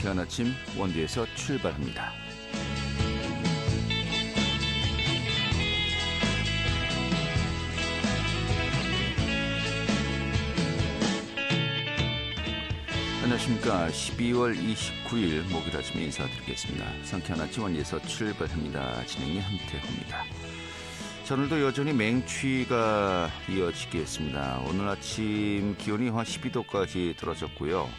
상쾌한 아침 원주에서 출발합니다. 안녕하십니까. 12월 29일 목요일 아침에 인사드리겠습니다. 상쾌한 아침 원주에서 출발합니다. 진행의 한태호입니다. 자, 오늘도 여전히 맹추위가 이어지겠습니다. 오늘 아침 기온이 영하 12도까지 떨어졌고요.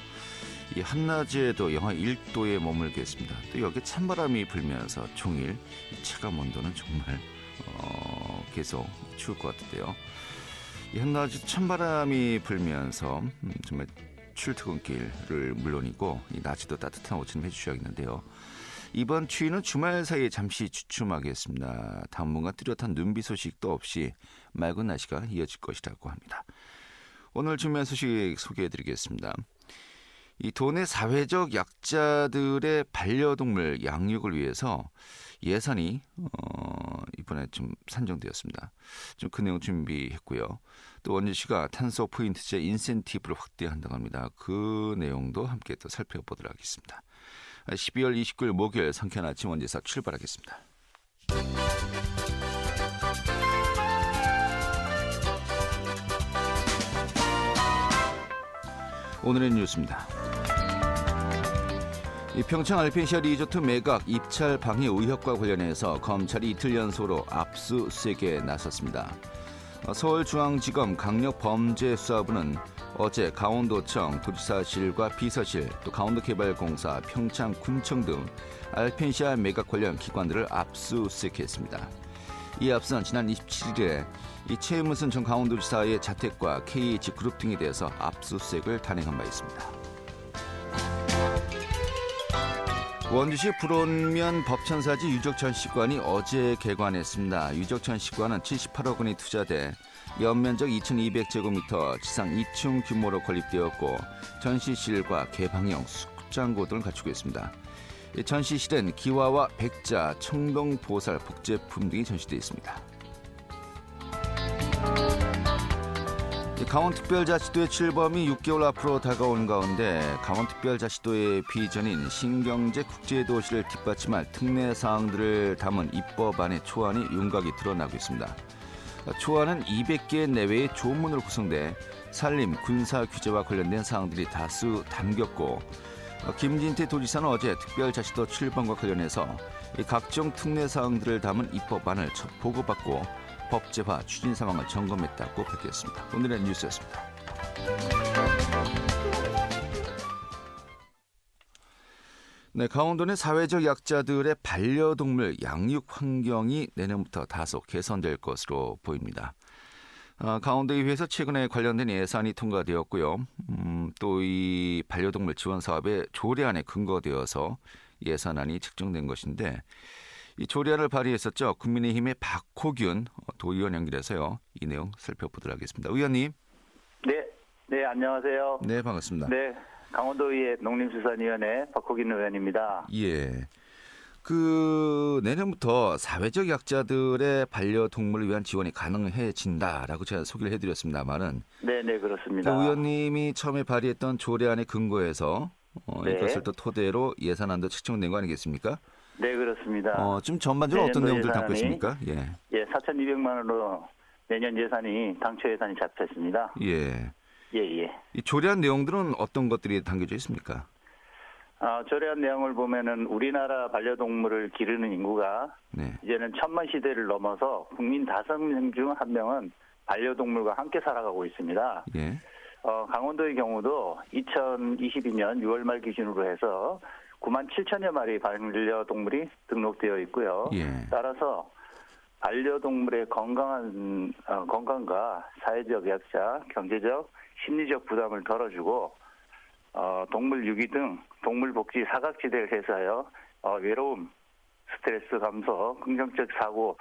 이 한낮에도 영하 1도에 머물겠습니다. 또 여기에 찬바람이 불면서 종일 체감 온도는 정말 계속 추울 것 같은데요. 이 한낮에 찬바람이 불면서 정말 출퇴근길을 물론이고 이 낮에도 따뜻한 옷 좀 해주셔야겠는데요. 이번 추위는 주말 사이에 잠시 주춤하겠습니다. 당분간 뚜렷한 눈비 소식도 없이 맑은 날씨가 이어질 것이라고 합니다. 오늘 준비한 소식 소개해드리겠습니다. 이 도내 사회적 약자들의 반려동물 양육을 위해서 예산이 이번에 좀 산정되었습니다. 좀 그 내용 준비했고요. 또 원주시가 탄소 포인트제 인센티브를 확대한다고 합니다. 그 내용도 함께 또 살펴보도록 하겠습니다. 12월 29일 목요일 상쾌한 아침 원주에서 출발하겠습니다. 오늘의 뉴스입니다. 이 평창 알펜시아 리조트 매각 입찰 방해 의혹과 관련해서 검찰이 이틀 연속으로 압수수색에 나섰습니다. 서울중앙지검 강력범죄수사부는 어제 강원도청, 도지사실과 비서실, 또 강원도개발공사, 평창군청 등 알펜시아 매각 관련 기관들을 압수수색했습니다. 이 앞선 지난 27일에 이 최문순 전 강원도지사의 자택과 KH그룹 등에 대해서 압수수색을 단행한 바 있습니다. 원주시 불온면 법천사지 유적전시관이 어제 개관했습니다. 유적전시관은 78억 원이 투자돼 연면적 2200제곱미터, 지상 2층 규모로 건립되었고 전시실과 개방형 숙장고 등을 갖추고 있습니다. 전시실엔 기와와 백자, 청동보살, 복제품 등이 전시되어 있습니다. 강원특별자치도의 출범이 6개월 앞으로 다가오는 가운데 강원특별자치도의 비전인 신경제 국제도시를 뒷받침할 특례사항들을 담은 입법안의 초안이 윤곽이 드러나고 있습니다. 초안은 200개 내외의 조문으로 구성돼 산림, 군사 규제와 관련된 사항들이 다수 담겼고 김진태 도지사는 어제 특별자치도 출범과 관련해서 각종 특례사항들을 담은 입법안을 첫 보고받고 법제화 추진 상황을 점검했다고 밝혔습니다. 오늘의 뉴스였습니다. 네, 강원도 내 사회적 약자들의 반려동물 양육 환경이 내년부터 다소 개선될 것으로 보입니다. 강원도의회에서 최근에 관련된 예산이 통과되었고요. 또 이 반려동물 지원 사업의 조례안에 근거되어서 예산안이 책정된 것인데 이 조례안을 발의했었죠. 국민의힘의 박호균 도의원 연결해서요. 이 내용 살펴보도록 하겠습니다. 의원님. 네, 안녕하세요. 네, 반갑습니다. 네, 강원도의회 농림수산위원회 박호균 의원입니다. 예. 내년부터 사회적 약자들의 반려동물을 위한 지원이 가능해진다라고 제가 소개를 해드렸습니다만은. 네, 그렇습니다. 의원님이 처음에 발의했던 조례안에 근거해서 이것을 또 토대로 예산안도 책정된 거 아니겠습니까? 네, 그렇습니다. 좀 전반적으로 어떤 내용들 담고 있습니까? 예, 4,200만 원으로 내년 예산이 당초 예산이 잡혔습니다. 예. 예. 이 조례안 내용들은 어떤 것들이 담겨져 있습니까? 조례안 내용을 보면은 우리나라 반려동물을 기르는 인구가 이제는 1000만 시대를 넘어서 국민 5명 중 1명은 반려동물과 함께 살아가고 있습니다. 예. 강원도의 경우도 2022년 6월 말 기준으로 해서 9만 7천여 마리 반려동물이 등록되어 있고요. 예. 따라서 반려동물의 건강과 사회적 약자, 경제적, 심리적 부담을 덜어주고 동물 유기 등 동물 복지 사각지대를 해소하여 외로움, 스트레스 감소, 긍정적 사고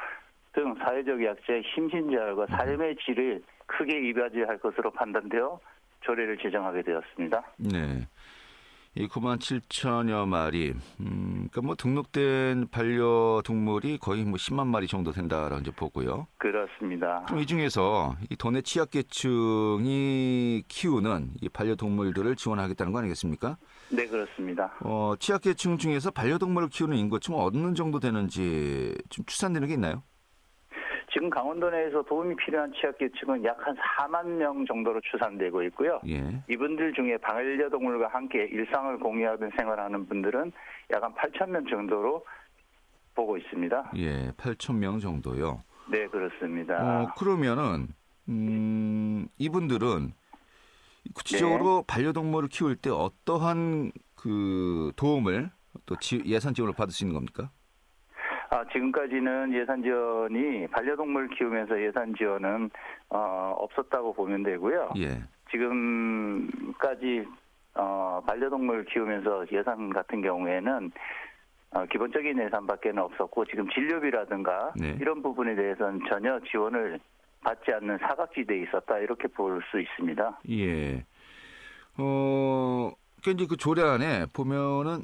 등 사회적 약자의 심신자율과 삶의 질을 크게 이바지할 것으로 판단되어 조례를 제정하게 되었습니다. 네. 이 9만 7천여 마리, 그러니까 등록된 반려동물이 거의 10만 마리 정도 된다라고 이제 보고요. 그렇습니다. 그럼 이 중에서 이 도내 취약계층이 키우는 이 반려동물들을 지원하겠다는 거 아니겠습니까? 네, 그렇습니다. 취약계층 중에서 반려동물을 키우는 인구층은 어느 정도 되는지 좀 추산되는 게 있나요? 지금 강원도 내에서 도움이 필요한 취약계층은 약 한 4만 명 정도로 추산되고 있고요. 예. 이분들 중에 반려동물과 함께 일상을 공유하며 생활하는 분들은 약 한 8천 명 정도로 보고 있습니다. 예, 8천 명 정도요. 네, 그렇습니다. 그러면은 이분들은 구체적으로 반려동물을 키울 때 어떠한 그 도움을 또 예산 지원을 받을 수 있는 겁니까? 지금까지는 예산 지원이 반려동물 키우면서 예산 지원은 없었다고 보면 되고요. 예. 지금까지 반려동물 키우면서 예산 같은 경우에는 기본적인 예산밖에는 없었고 지금 진료비라든가 네. 이런 부분에 대해서는 전혀 지원을 받지 않는 사각지대에 있었다 이렇게 볼 수 있습니다. 예. 그러니까 이제 그 조례 안에 보면은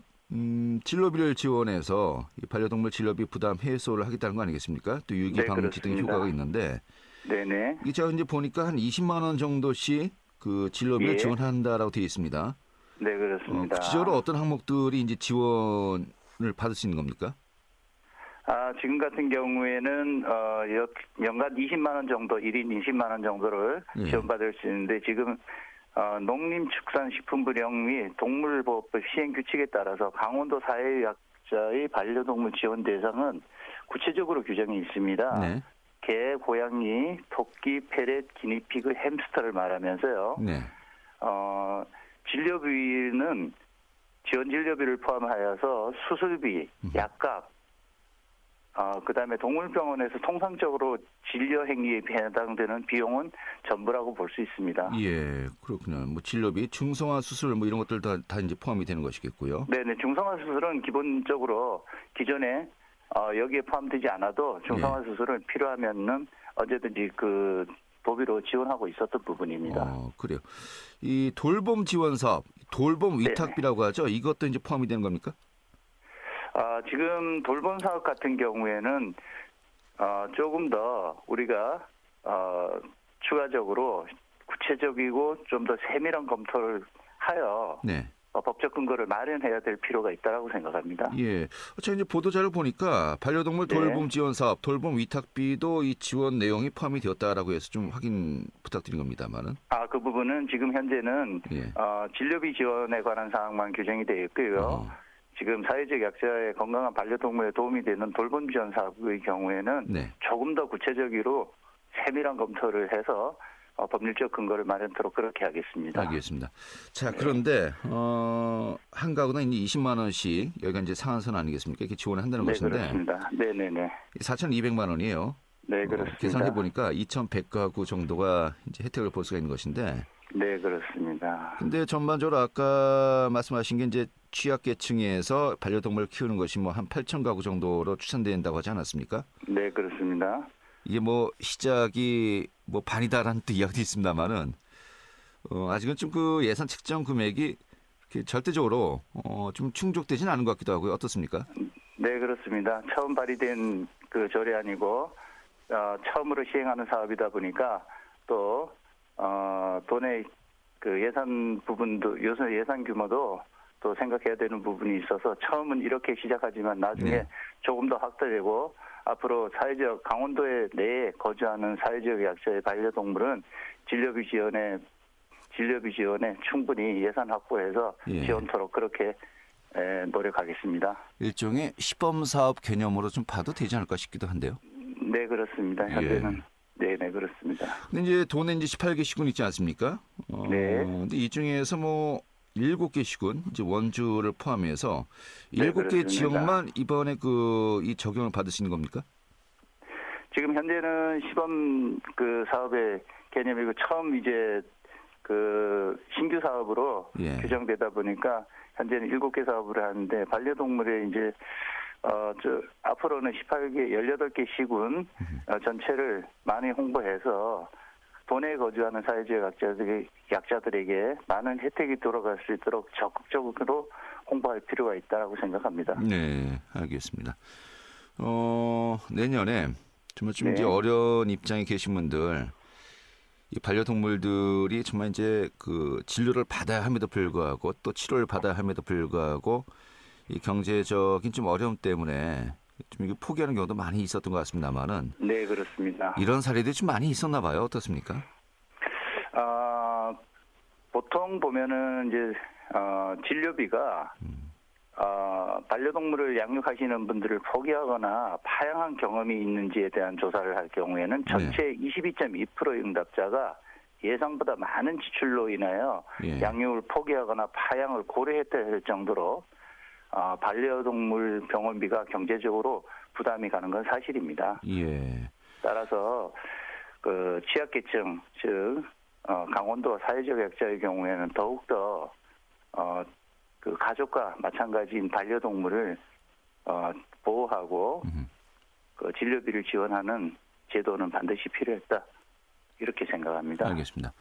진료비를 지원해서 이 반려동물 진료비 부담 해소를 하겠다는 거 아니겠습니까? 또 유기 네, 방지 등 그렇습니다. 효과가 있는데 네네. 이게 제가 이제 보니까 한 20만 원 정도씩 그 진료비를 예. 지원한다라고 되어 있습니다. 네, 그렇습니다. 구체적으로 어떤 항목들이 이제 지원을 받을 수 있는 겁니까? 지금 같은 경우에는 연간 20만 원 정도, 1인 20만 원 정도를 예. 지원받을 수 있는데 지금 농림축산식품부령 및 동물보호법 시행규칙에 따라서 강원도 사회약자의 반려동물 지원 대상은 구체적으로 규정이 있습니다. 네. 개, 고양이, 토끼, 페렛, 기니피그, 햄스터를 말하면서요. 네. 진료비는 지원 진료비를 포함하여서 수술비, 약값, 그다음에 동물병원에서 통상적으로 진료 행위에 해당되는 비용은 전부라고 볼 수 있습니다. 예, 그렇군요. 뭐 진료비, 중성화 수술 뭐 이런 것들 다 이제 포함이 되는 것이겠고요. 네네, 중성화 수술은 기본적으로 기존에 여기에 포함되지 않아도 중성화 수술은 필요하면은 언제든지 그 도비로 지원하고 있었던 부분입니다. 그래요. 이 돌봄 지원 사업, 돌봄 위탁비라고 하죠. 이것도 이제 포함이 되는 겁니까? 지금 돌봄 사업 같은 경우에는 조금 더 우리가 추가적으로 구체적이고 좀 더 세밀한 검토를 하여 네. 법적 근거를 마련해야 될 필요가 있다고 생각합니다. 예. 제가 이제 보도자를 보니까 반려동물 네. 돌봄 지원 사업, 돌봄 위탁비도 이 지원 내용이 포함이 되었다라고 해서 좀 확인 부탁드린 겁니다만은. 그 부분은 지금 현재는 예. 진료비 지원에 관한 사항만 규정이 되어 있고요. 지금 사회적 약자의 건강한 반려동물에 도움이 되는 돌봄 지원 사업의 경우에는 네. 조금 더 구체적으로 세밀한 검토를 해서 법률적 근거를 마련토록 그렇게 하겠습니다. 알겠습니다. 자, 그런데 한 가구당 이제 20만 원씩 여기가 이제 상한선 아니겠습니까? 이렇게 지원을 한다는 네, 것인데. 그렇습니다. 네네네. 4,200만 원이에요. 네, 그렇습니다. 계산해 보니까 2,100가구 정도가 이제 혜택을 볼 수가 있는 것인데. 네, 그렇습니다. 근데 전반적으로 아까 말씀하신 게 이제 취약계층에서 반려동물 키우는 것이 뭐 한 8천 가구 정도로 추산된다고 하지 않았습니까? 네, 그렇습니다. 이게 뭐 시작이 뭐 반이다라는 또 이야기도 있습니다만은 아직은 좀 그 예산 책정 금액이 이렇게 절대적으로 좀 충족되진 않은 것 같기도 하고요. 어떻습니까? 네, 그렇습니다. 처음 발의된 그 조례안이고 처음으로 시행하는 사업이다 보니까 또 돈의 그 예산 부분도 요새 예산 규모도 또 생각해야 되는 부분이 있어서 처음은 이렇게 시작하지만 나중에 네. 조금 더 확대되고 앞으로 사회적 강원도에 내에 거주하는 사회적 약자의 반려동물은 진료비 지원에 충분히 예산 확보해서 예. 지원토록 그렇게 노력하겠습니다. 일종의 시범 사업 개념으로 좀 봐도 되지 않을까 싶기도 한데요. 네, 그렇습니다. 현재는 네, 그렇습니다. 근데 이제 돈에 이제 18개 시군 있지 않습니까? 네. 근데 이 중에서 뭐 7개 시군 이제 원주를 포함해서 네, 7개 그렇습니다. 지역만 이번에 이 적용을 받을 수 있는 겁니까? 지금 현재는 시범 그 사업의 개념이고 처음 이제 그 신규 사업으로 예. 규정되다 보니까 현재는 7개 사업을 하는데 반려동물의 이제 앞으로는 18개, 18개 시군 전체를 많이 홍보해서 도내에 거주하는 사회적 약자들에게 많은 혜택이 돌아갈 수 있도록 적극적으로 홍보할 필요가 있다고 생각합니다. 네, 알겠습니다. 내년에 정말 좀 네. 이제 어려운 입장에 계신 분들 이 반려동물들이 정말 이제 그 진료를 받아야 함에도 불구하고 또 치료를 받아야 함에도 불구하고 이 경제적인 좀 어려움 때문에 좀 이게 포기하는 경우도 많이 있었던 것 같습니다만은 네, 그렇습니다. 이런 사례들이 좀 많이 있었나 봐요. 어떻습니까? 보통 보면은 이제 진료비가 반려동물을 양육하시는 분들을 포기하거나 파양한 경험이 있는지에 대한 조사를 할 경우에는 전체 22.2%의 응답자가 예상보다 많은 지출로 인하여 예. 양육을 포기하거나 파양을 고려했다 할 정도로 반려동물 병원비가 경제적으로 부담이 가는 건 사실입니다. 예. 따라서 그 취약계층, 즉 강원도 사회적 약자의 경우에는 더욱더 그 가족과 마찬가지인 반려동물을 보호하고 그 진료비를 지원하는 제도는 반드시 필요했다. 이렇게 생각합니다. 알겠습니다.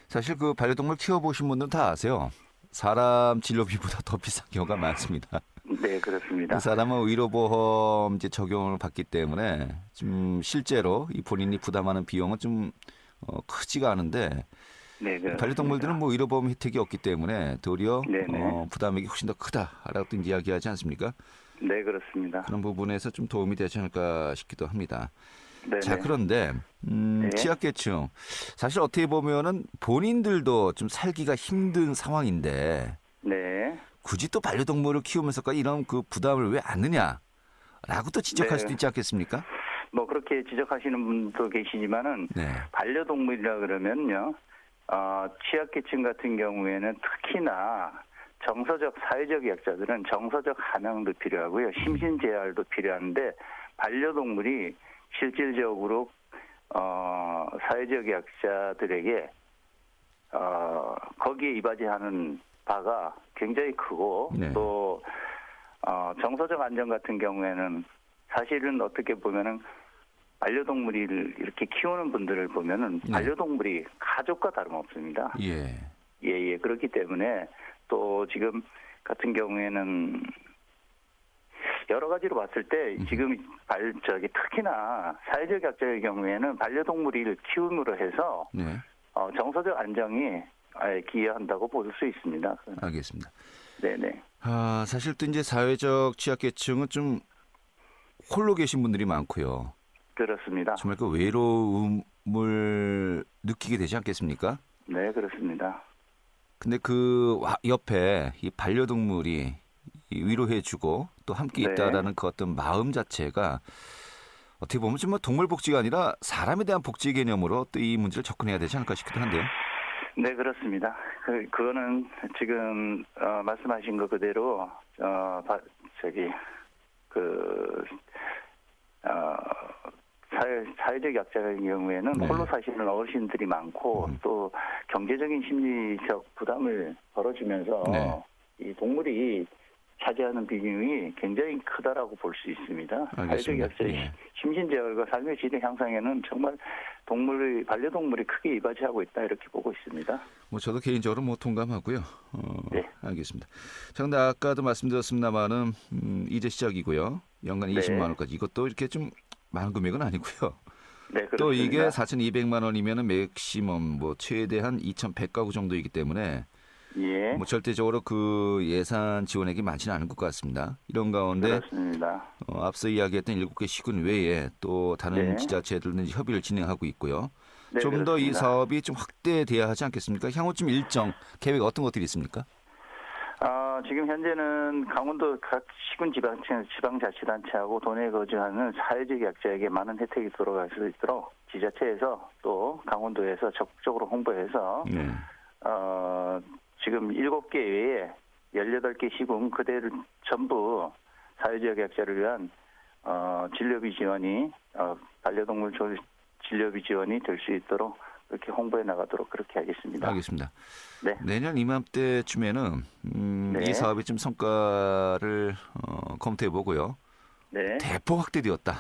사실 그 반려동물 키워보신 분들은 다 아세요. 사람 진료비보다 더 비싼 경우가 많습니다. 네, 그렇습니다. 그 사람은 의료보험 이제 적용을 받기 때문에 좀 실제로 이 본인이 부담하는 비용은 좀 크지가 않은데 네, 그렇습니다. 반려동물들은 뭐 의료보험 혜택이 없기 때문에 도리어 네네. 부담액이 훨씬 더 크다라고 또 이야기하지 않습니까? 네, 그렇습니다. 그런 부분에서 좀 도움이 되지 않을까 싶기도 합니다. 네네. 자, 그런데 취약계층 사실 어떻게 보면은 본인들도 좀 살기가 힘든 상황인데 네. 굳이 또 반려동물을 키우면서까지 이런 그 부담을 왜 안느냐라고 또 지적할 네. 수도 있지 않겠습니까? 뭐 그렇게 지적하시는 분도 계시지만은 네. 반려동물이라 그러면요. 취약계층 같은 경우에는 특히나 정서적 사회적 약자들은 정서적 함양도 필요하고요. 심신재활도 필요한데 반려동물이 실질적으로 사회적 약자들에게 거기에 이바지하는 바가 굉장히 크고 네. 또 정서적 안정 같은 경우에는 사실은 어떻게 보면은 반려동물을 이렇게 키우는 분들을 보면은 네. 반려동물이 가족과 다름없습니다. 예. 예. 그렇기 때문에 또 지금 같은 경우에는 여러 가지로 봤을 때 지금 특히나 사회적 약자의 경우에는 반려동물을 키움으로 해서 네. 정서적 안정이 기여한다고 볼 수 있습니다. 알겠습니다. 네네. 사실 또 이제 사회적 취약계층은 좀 홀로 계신 분들이 많고요. 그렇습니다. 정말 그 외로움을 느끼게 되지 않겠습니까? 네, 그렇습니다. 근데 그 옆에 이 반려동물이 위로해주고 또 함께 네. 있다라는 그 어떤 마음 자체가 어떻게 보면 정말 동물 복지가 아니라 사람에 대한 복지 개념으로 또 이 문제를 접근해야 되지 않을까 싶기도 한데요. 네, 그렇습니다. 그거는 지금 말씀하신 것 그대로 사회적 약자의 경우에는 네. 홀로 사시는 어르신들이 많고 또 경제적인 심리적 부담을 벌어주면서 네. 이 동물이 차지하는 비중이 굉장히 크다라고 볼 수 있습니다. 사회적 알겠습니다. 약자의 예. 심신재활과 삶의 질의 향상에는 정말 반려동물이 크게 이바지하고 있다 이렇게 보고 있습니다. 뭐 저도 개인적으로 뭐 동감하고요. 네. 알겠습니다. 자, 근데 아까도 말씀드렸습니다만은 이제 시작이고요. 연간 네. 20만 원까지 이것도 이렇게 좀 많은 금액은 아니고요. 네, 그렇습니다. 또 이게 4,200만 원이면은 맥시멈 뭐 최대한 2,100가구 정도이기 때문에 예. 뭐 절대적으로 그 예산 지원액이 많지는 않은 것 같습니다. 이런 가운데 그렇습니다. 앞서 이야기했던 7개 시군 외에 또 다른 네. 지자체들은 협의를 진행하고 있고요. 네, 좀 더 이 그렇습니다. 사업이 좀 확대돼야 하지 않겠습니까? 향후 좀 일정 계획 어떤 것들이 있습니까? 지금 현재는 강원도 각 시군 지방자치단체하고 도내에 거주하는 사회적 약자에게 많은 혜택이 돌아갈 수 있도록 지자체에서 또 강원도에서 적극적으로 홍보해서 네. 지금 7개 외에 18개 시군 그대를 전부 사회적 약자를 위한 진료비 지원이 반려동물 진료비 지원이 될 수 있도록 그렇게 홍보해 나가도록 그렇게 하겠습니다. 알겠습니다. 네. 내년 이맘때쯤에는 네. 이 사업이 좀 성과를 검토해 보고요. 네. 대폭 확대되었다.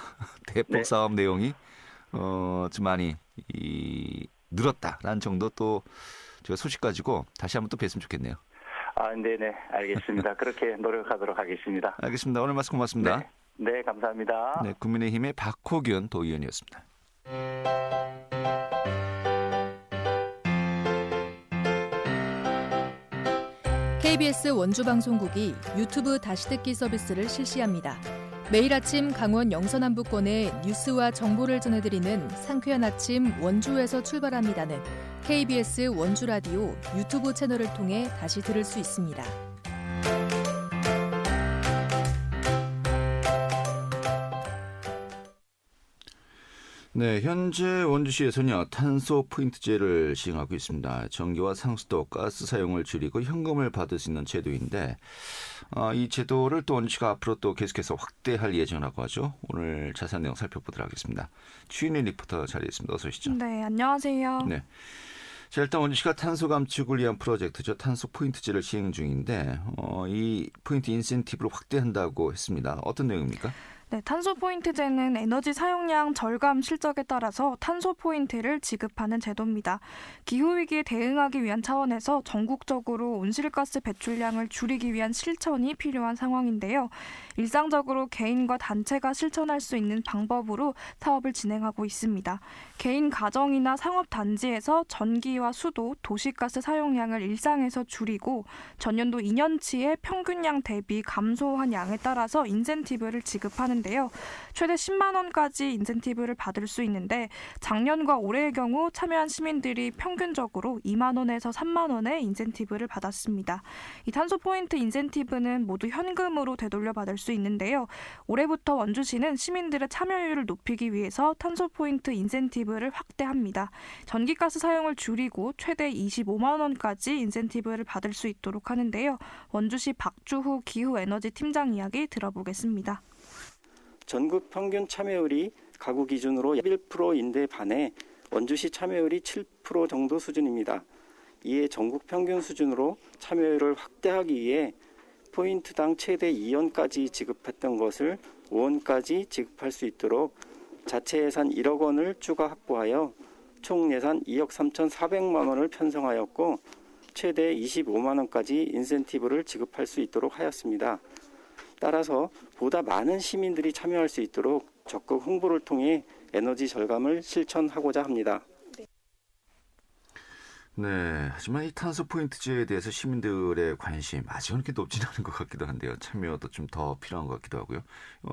대폭 네. 사업 내용이 좀 많이 늘었다라는 정도 또 제가 소식 가지고 다시 한번 또 뵀으면 좋겠네요. 네네. 알겠습니다. 그렇게 노력하도록 하겠습니다. 알겠습니다. 오늘 말씀 고맙습니다. 네, 감사합니다. 네, 국민의힘의 박호균 도의원이었습니다. KBS 원주방송국이 유튜브 다시 듣기 서비스를 실시합니다. 매일 아침 강원 영서남부권의 뉴스와 정보를 전해드리는 상쾌한 아침 원주에서 출발합니다는 KBS 원주라디오 유튜브 채널을 통해 다시 들을 수 있습니다. 네, 현재 원주시에서는요, 탄소 포인트제를 시행하고 있습니다. 전기와 상수도, 가스 사용을 줄이고 현금을 받을 수 있는 제도인데, 이 제도를 또 원주시가 앞으로 또 계속해서 확대할 예정이라고 하죠. 오늘 자세한 내용 살펴보도록 하겠습니다. 추인희 리포터 자리에 있습니다. 어서 오시죠. 네, 안녕하세요. 네. 자, 일단 원주시가 탄소 감축을 위한 프로젝트죠. 탄소 포인트제를 시행 중인데, 이 포인트 인센티브를 확대한다고 했습니다. 어떤 내용입니까? 네, 탄소 포인트제는 에너지 사용량 절감 실적에 따라서 탄소 포인트를 지급하는 제도입니다. 기후 위기에 대응하기 위한 차원에서 전국적으로 온실가스 배출량을 줄이기 위한 실천이 필요한 상황인데요. 일상적으로 개인과 단체가 실천할 수 있는 방법으로 사업을 진행하고 있습니다. 개인 가정이나 상업 단지에서 전기와 수도, 도시가스 사용량을 일상에서 줄이고 전년도 2년치의 평균량 대비 감소한 양에 따라서 인센티브를 지급하는 데요. 최대 10만 원까지 인센티브를 받을 수 있는데 작년과 올해의 경우 참여한 시민들이 평균적으로 2만 원에서 3만 원의 인센티브를 받았습니다. 이 탄소 포인트 인센티브는 모두 현금으로 되돌려 받을 수 있는데요. 올해부터 원주시는 시민들의 참여율을 높이기 위해서 탄소 포인트 인센티브를 확대합니다. 전기가스 사용을 줄이고 최대 25만 원까지 인센티브를 받을 수 있도록 하는데요. 원주시 박주후 기후에너지 팀장 이야기 들어보겠습니다. 전국 평균 참여율이 가구 기준으로 11%인데 반해 원주시 참여율이 7% 정도 수준입니다. 이에 전국 평균 수준으로 참여율을 확대하기 위해 포인트당 최대 2원까지 지급했던 것을 5원까지 지급할 수 있도록 자체 예산 1억 원을 추가 확보하여 총 예산 2억 3,400만 원을 편성하였고 최대 25만 원까지 인센티브를 지급할 수 있도록 하였습니다. 따라서 보다 많은 시민들이 참여할 수 있도록 적극 홍보를 통해 에너지 절감을 실천하고자 합니다. 네, 하지만 이 탄소 포인트제에 대해서 시민들의 관심 아직은 그렇게 높지는 않은 것 같기도 한데요. 참여도 좀 더 필요한 것 같기도 하고요.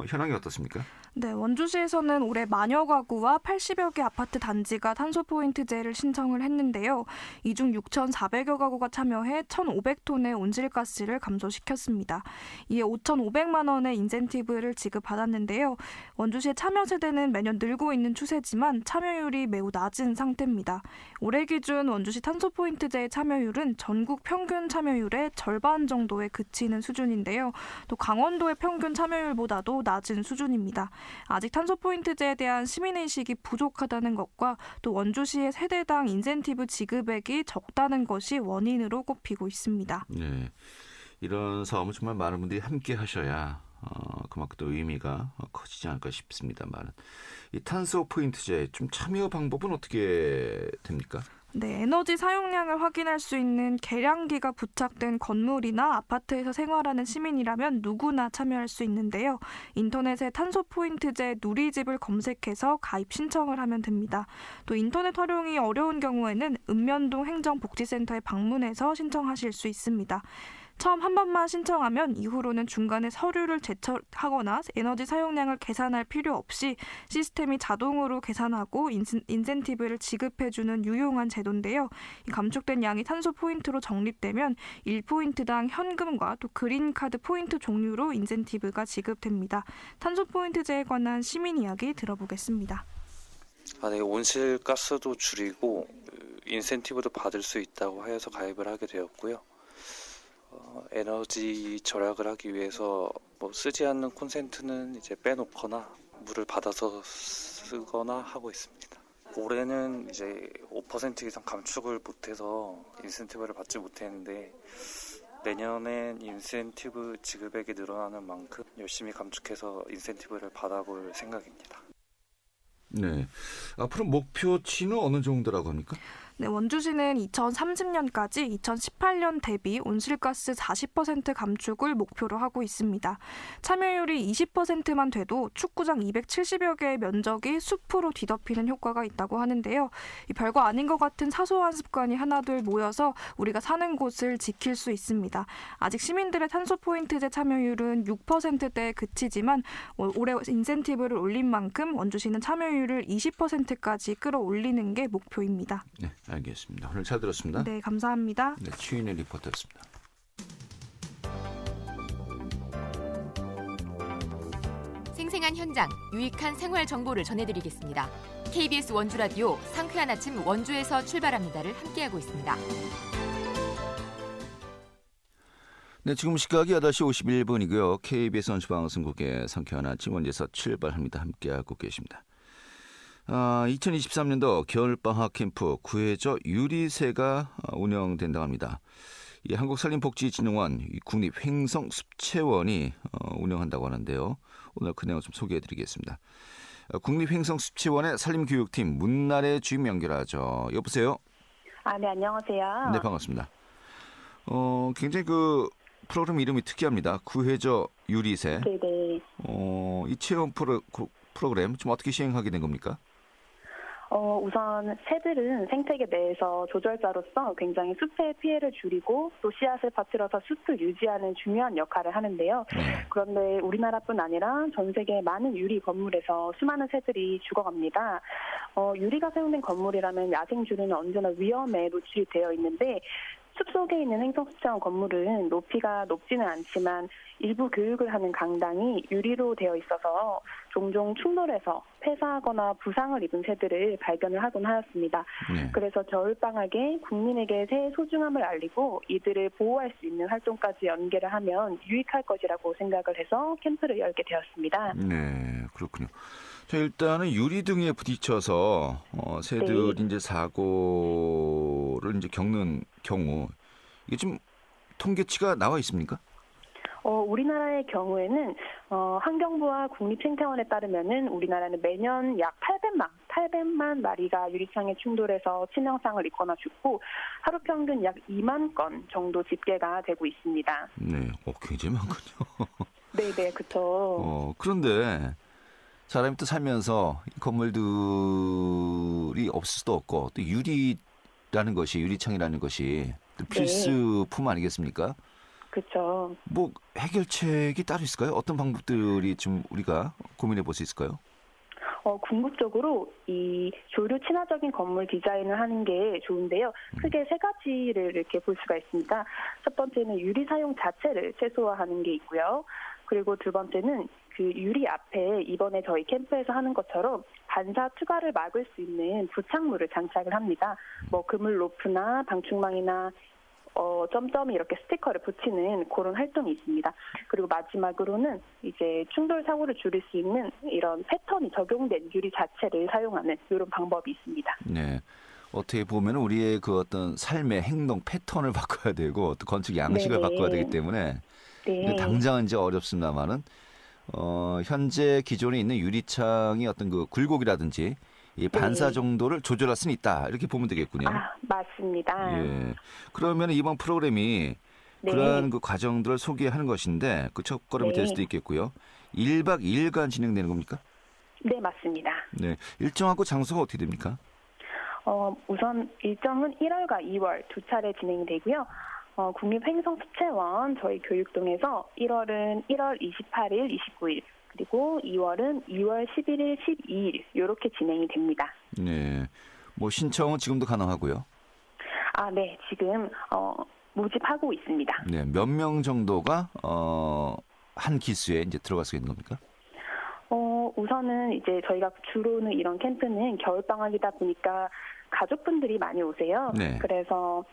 현황이 어떻습니까? 네, 원주시에서는 올해 만여 가구와 80여 개 아파트 단지가 탄소 포인트제를 신청을 했는데요. 이 중 6,400여 가구가 참여해 1,500톤의 온실가스를 감소시켰습니다. 이에 5,500만 원의 인센티브를 지급받았는데요. 원주시의 참여 세대는 매년 늘고 있는 추세지만 참여율이 매우 낮은 상태입니다. 올해 기준 원주시 탄소 포인트제의 참여율은 전국 평균 참여율의 절반 정도에 그치는 수준인데요. 또 강원도의 평균 참여율보다도 낮은 수준입니다. 아직 탄소 포인트제에 대한 시민의식이 부족하다는 것과 또 원주시의 세대당 인센티브 지급액이 적다는 것이 원인으로 꼽히고 있습니다. 네, 이런 사업은 정말 많은 분들이 함께 하셔야 그만큼 또 의미가 커지지 않을까 싶습니다만, 이 탄소 포인트제 좀 참여 방법은 어떻게 됩니까? 네, 에너지 사용량을 확인할 수 있는 계량기가 부착된 건물이나 아파트에서 생활하는 시민이라면 누구나 참여할 수 있는데요. 인터넷에 탄소 포인트제 누리집을 검색해서 가입 신청을 하면 됩니다. 또 인터넷 활용이 어려운 경우에는 읍면동 행정복지센터에 방문해서 신청하실 수 있습니다. 처음 한 번만 신청하면 이후로는 중간에 서류를 제출하거나 에너지 사용량을 계산할 필요 없이 시스템이 자동으로 계산하고 인센티브를 지급해주는 유용한 제도인데요. 이 감축된 양이 탄소 포인트로 적립되면 1포인트당 현금과 또 그린카드 포인트 종류로 인센티브가 지급됩니다. 탄소 포인트제에 관한 시민 이야기 들어보겠습니다. 네, 온실가스도 줄이고 인센티브도 받을 수 있다고 하여서 가입을 하게 되었고요. 에너지 절약을 하기 위해서 쓰지 않는 콘센트는 이제 빼놓거나 물을 받아서 쓰거나 하고 있습니다. 올해는 이제 5% 이상 감축을 못해서 인센티브를 받지 못했는데 내년엔 인센티브 지급액이 늘어나는 만큼 열심히 감축해서 인센티브를 받아볼 생각입니다. 네. 앞으로 목표치는 어느 정도라고 합니까? 네, 원주시는 2030년까지 2018년 대비 온실가스 40% 감축을 목표로 하고 있습니다. 참여율이 20%만 돼도 축구장 270여 개의 면적이 숲으로 뒤덮이는 효과가 있다고 하는데요. 이 별거 아닌 것 같은 사소한 습관이 하나둘 모여서 우리가 사는 곳을 지킬 수 있습니다. 아직 시민들의 탄소 포인트제 참여율은 6%대에 그치지만 올해 인센티브를 올린 만큼 원주시는 참여율을 20%까지 끌어올리는 게 목표입니다. 네, 알겠습니다. 오늘 잘 들었습니다. 네, 감사합니다. 네, 추인의 리포터였습니다. 생생한 현장, 유익한 생활 정보를 전해드리겠습니다. KBS 원주 라디오 상쾌한 아침 원주에서 출발합니다를 함께하고 있습니다. 네, 지금 시각이 8시 51분이고요. KBS 원주방송국의 상쾌한 아침 원주에서 출발합니다. 함께하고 계십니다. 2023년도 겨울방학 캠프 구해저 유리새가 운영된다고 합니다. 이 한국산림복지진흥원 국립횡성숲채원이 운영한다고 하는데요. 오늘 그 내용 좀 소개해드리겠습니다. 국립횡성숲채원의 산림교육팀 문나래 주임 연결하죠. 여보세요? 네, 안녕하세요. 네, 반갑습니다. 굉장히 그 프로그램 이름이 특이합니다. 구해저 유리새. 네네. 이 체험 프로그램 좀 어떻게 시행하게 된 겁니까? 우선 새들은 생태계 내에서 조절자로서 굉장히 숲의 피해를 줄이고 또 씨앗을 퍼뜨려서 숲을 유지하는 중요한 역할을 하는데요. 네. 그런데 우리나라뿐 아니라 전 세계 많은 유리 건물에서 수많은 새들이 죽어갑니다. 유리가 사용된 건물이라면 야생주류는 언제나 위험에 노출이 되어 있는데 숲속에 있는 횡성숲채원 건물은 높이가 높지는 않지만 일부 교육을 하는 강당이 유리로 되어 있어서 종종 충돌해서 폐사하거나 부상을 입은 새들을 발견을 하곤 하였습니다. 네. 그래서 겨울방학에 국민에게 새의 소중함을 알리고 이들을 보호할 수 있는 활동까지 연계를 하면 유익할 것이라고 생각을 해서 캠프를 열게 되었습니다. 네, 그렇군요. 자, 일단은 유리 등에 부딪혀서 새들이 네. 이제 사고를 이제 겪는 경우 이게 좀 통계치가 나와 있습니까? 우리나라의 경우에는 환경부와 국립생태원에 따르면은 우리나라는 매년 약 800만 마리가 유리창에 충돌해서 치명상을 입거나 죽고 하루 평균 약 2만 건 정도 집계가 되고 있습니다. 네, 굉장히 많군요. 네네, 그렇죠. 그런데 사람이 또 살면서 이 건물들이 없을 수도 없고 또 유리라는 것이 유리창이라는 것이 또 필수품 아니겠습니까? 그렇죠. 뭐 해결책이 따로 있을까요? 어떤 방법들이 좀 우리가 고민해 볼 수 있을까요? 궁극적으로 이 조류 친화적인 건물 디자인을 하는 게 좋은데요. 크게 세 가지를 이렇게 볼 수가 있습니다. 첫 번째는 유리 사용 자체를 최소화하는 게 있고요. 그리고 두 번째는 그 유리 앞에 이번에 저희 캠프에서 하는 것처럼 반사 투과를 막을 수 있는 부착물을 장착을 합니다. 뭐 그물 로프나 방충망이나 점점이 이렇게 스티커를 붙이는 그런 활동이 있습니다. 그리고 마지막으로는 이제 충돌 사고를 줄일 수 있는 이런 패턴이 적용된 유리 자체를 사용하는 이런 방법이 있습니다. 네. 어떻게 보면 우리의 그 어떤 삶의 행동 패턴을 바꿔야 되고 또 건축 양식을 네네. 바꿔야 되기 때문에 네. 당장은 이제 어렵습니다만은 현재 기존에 있는 유리창의 어떤 그 굴곡이라든지 이 반사 정도를 조절할 수는 있다 이렇게 보면 되겠군요. 맞습니다. 예. 그러면 이번 프로그램이 그러한 그 과정들을 소개하는 것인데 그 첫걸음이 될 수도 있겠고요. 1박 2일간 진행되는 겁니까? 네, 맞습니다. 네. 일정하고 장소가 어떻게 됩니까? 우선 일정은 1월과 2월 두 차례 진행이 되고요. 국립횡성숲채원 저희 교육동에서 1월은 1월 28일, 29일 그리고 2월은 2월 11일, 12일 이렇게 진행이 됩니다. 네. 뭐 신청은 지금도 가능하고요. 네. 지금 모집하고 있습니다. 네. 몇 명 정도가 한 기수에 이제 들어갈 수 있는 겁니까? 우선은 이제 저희가 주로는 이런 캠프는 겨울방학이다 보니까 가족분들이 많이 오세요. 네. 그래서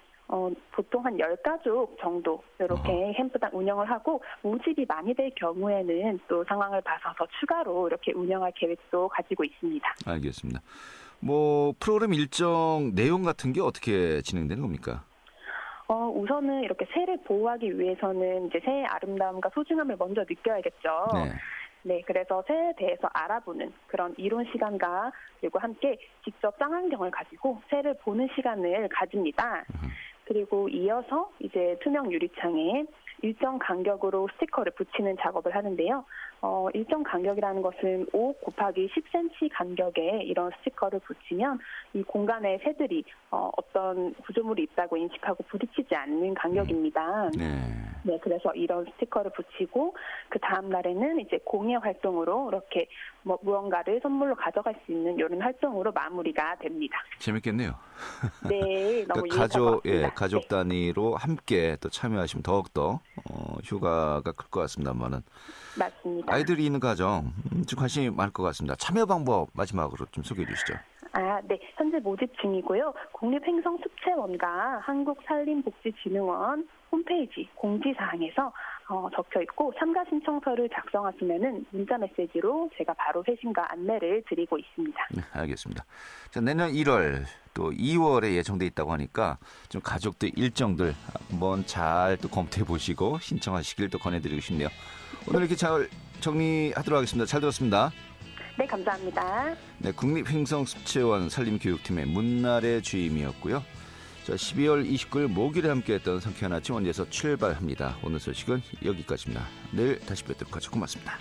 보통 한 10가족 정도 이렇게 캠프당 운영을 하고 모집이 많이 될 경우에는 또 상황을 봐서 추가로 이렇게 운영할 계획도 가지고 있습니다. 알겠습니다. 뭐 프로그램 일정 내용 같은 게 어떻게 진행되는 겁니까? 우선은 이렇게 새를 보호하기 위해서는 이제 새의 아름다움과 소중함을 먼저 느껴야겠죠. 네. 네, 그래서 새에 대해서 알아보는 그런 이론 시간과 그리고 함께 직접 쌍안경을 가지고 새를 보는 시간을 가집니다. 그리고 이어서 이제 투명 유리창에 일정 간격으로 스티커를 붙이는 작업을 하는데요. 일정 간격이라는 것은 5 곱하기 10cm 간격에 이런 스티커를 붙이면 이 공간에 새들이 어떤 구조물이 있다고 인식하고 부딪히지 않는 간격입니다. 네, 그래서 이런 스티커를 붙이고 그 다음 날에는 이제 공예 활동으로 이렇게 무언가를 선물로 가져갈 수 있는 이런 활동으로 마무리가 됩니다. 재밌겠네요. 네, 너무 그러니까 유익할 것 같습니다. 가족 단위로 함께 또 참여하시면 더욱더 효과가 클 것 같습니다만은. 맞습니다. 아이들이 있는 가정 좀 관심이 많을 것 같습니다. 참여 방법 마지막으로 좀 소개해 주시죠. 네. 현재 모집 중이고요. 국립행성습체원과 한국산림복지진흥원 홈페이지 공지사항에서 적혀 있고 참가 신청서를 작성하시면은 문자 메시지로 제가 바로 회신과 안내를 드리고 있습니다. 네, 알겠습니다. 자, 내년 1월 또 2월에 예정돼 있다고 하니까 좀 가족들 일정들 한번 잘 또 검토해 보시고 신청하시길 또 권해드리고 싶네요. 오늘 이렇게 잘 정리하도록 하겠습니다. 잘 들었습니다. 네, 감사합니다. 네, 국립행성습체원 산림교육팀의 문나래 주임이었고요. 자, 12월 29일 목요일에 함께했던 상쾌한 아침 원에서 출발합니다. 오늘 소식은 여기까지입니다. 내일 다시 뵙도록 하죠. 고맙습니다.